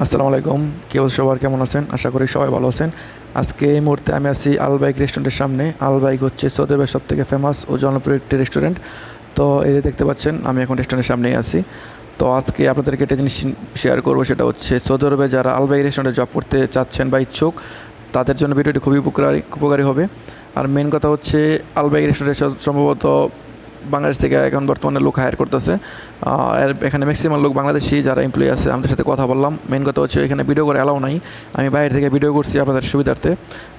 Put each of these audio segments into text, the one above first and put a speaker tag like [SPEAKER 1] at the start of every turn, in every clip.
[SPEAKER 1] আসসালামু আলাইকুম। সবার কেমন আছেন? আশা করি সবাই ভালো আছেন। আজকে এই মুহূর্তে আমি আছি আলবাইক রেস্টুরেন্টের সামনে। আলবাইক হচ্ছে সৌদি আরবের সবথেকে ফেমাস ও জনপ্রিয় একটি রেস্টুরেন্ট। তো এই যে দেখতে পাচ্ছেন আমি এখন রেস্টুরেন্টের সামনেই আছি। তো আজকে আপনাদেরকে একটা জিনিস শেয়ার করবো, সেটা হচ্ছে সৌদি আরবে যারা আলবাইক রেস্টুরেন্টে জব করতে চাচ্ছেন বা ইচ্ছুক, তাদের জন্য ভিডিওটি খুবই উপকারী হবে। আর মেন কথা হচ্ছে আলবাইক রেস্টুরেন্টে সম্ভবত বাংলাদেশ থেকে এখন বর্তমানে লোক হায়ার করতেছে। এখানে ম্যাক্সিমাম লোক বাংলাদেশি যারা এমপ্লয়ি আছে, আমাদের সাথে কথা বললাম। মেন কথা হচ্ছে এখানে ভিডিও করে অ্যালাউ নাই। আমি বাইরে থেকে ভিডিও করছি আপনাদের সুবিধার্থে।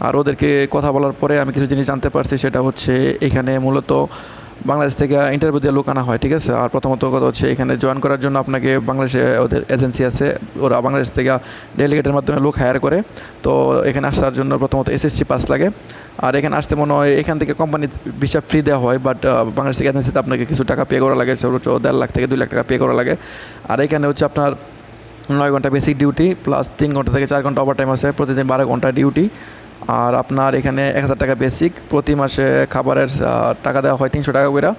[SPEAKER 1] আর ওদেরকে কথা বলার পরে আমি কিছু জিনিস জানতে পারছি, সেটা হচ্ছে এখানে মূলত বাংলাদেশ থেকে ইন্টারভিউ দিয়ে লোক আনা হয়, ঠিক আছে। আর প্রথমত কথা হচ্ছে এখানে জয়েন করার জন্য আপনাকে বাংলাদেশে ওদের এজেন্সি আছে, ওরা বাংলাদেশ থেকে ডেলিগেটের মাধ্যমে লোক হায়ার করে। তো এখানে আসার জন্য প্রথমত এসএসসি পাস লাগে। আর এখানে আসতে মনে হয় এখান থেকে কোম্পানির ভিসা ফ্রি দেওয়া হয়, বাট বাংলাদেশ থেকে এজেন্সিতে আপনাকে কিছু টাকা পে করা লাগে, সর্বোচ্চ 1.5 লাখ থেকে 2 লাখ টাকা পে করা লাগে। আর এখানে হচ্ছে আপনার 9 ঘন্টা বেসিক ডিউটি প্লাস 3 ঘন্টা থেকে 4 ঘন্টা ওভার টাইম আছে, প্রতিদিন 12 ঘন্টা ডিউটি। আর আপনার এখানে 1000 টাকা বেসিক, প্রতি মাসে খাবারের টাকা দেওয়া হয় 300 টাকা করে।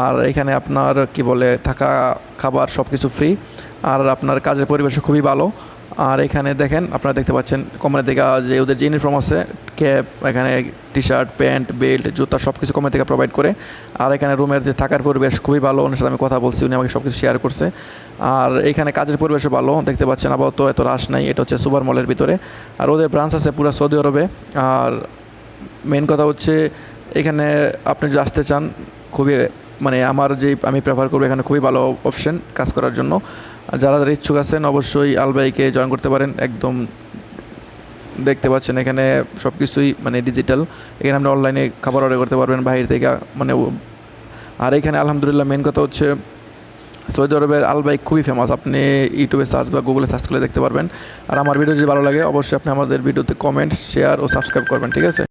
[SPEAKER 1] আর এখানে আপনার কি বলে থাকা খাবার সব কিছু ফ্রি। আর আপনার কাজের পরিবেশও খুবই ভালো। আর এখানে দেখেন, আপনারা দেখতে পাচ্ছেন কোম্পানি থেকে যে ওদের যে ইউনিফর্ম আছে, ক্যাপ, এখানে টি শার্ট, প্যান্ট, বেল্ট, জুতা সব কিছু কোম্পানি থেকে প্রোভাইড করে। আর এখানে রুমের যে থাকার পরিবেশ খুবই ভালো, ওনার সাথে আমি কথা বলছি, উনি আমাকে সব কিছু শেয়ার করছে। আর এখানে কাজের পরিবেশও ভালো, দেখতে পাচ্ছেন আপাতত এত রাশ নাই। এটা হচ্ছে সুপার মলের ভিতরে। আর ওদের ব্রাঞ্চ আছে পুরো সৌদি আরবে। আর মেন কথা হচ্ছে এখানে আপনি যদি আসতে চান, খুবই মানে আমি প্রেফার করবো, এখানে খুবই ভালো অপশন কাজ করার জন্য। যারা ইচ্ছুক আছেন অবশ্যই আলবাইকে জয়েন করতে পারেন। একদম দেখতে পাচ্ছেন এখানে সব কিছুই মানে ডিজিটাল। এখানে আপনি অনলাইনে খাবার অর্ডার করতে পারবেন বাইরে থেকে মানে। আর এখানে আলহামদুলিল্লাহ মেন কথা হচ্ছে সৌদি আরবের আলবাইক খুবই ফেমাস। আপনি ইউটিউবে সার্চ বা গুগলে সার্চ করে দেখতে পারবেন। আর আমার ভিডিও যদি ভালো লাগে অবশ্যই আপনি আমাদের ভিডিওতে কমেন্ট, শেয়ার ও সাবস্ক্রাইব করবেন, ঠিক আছে।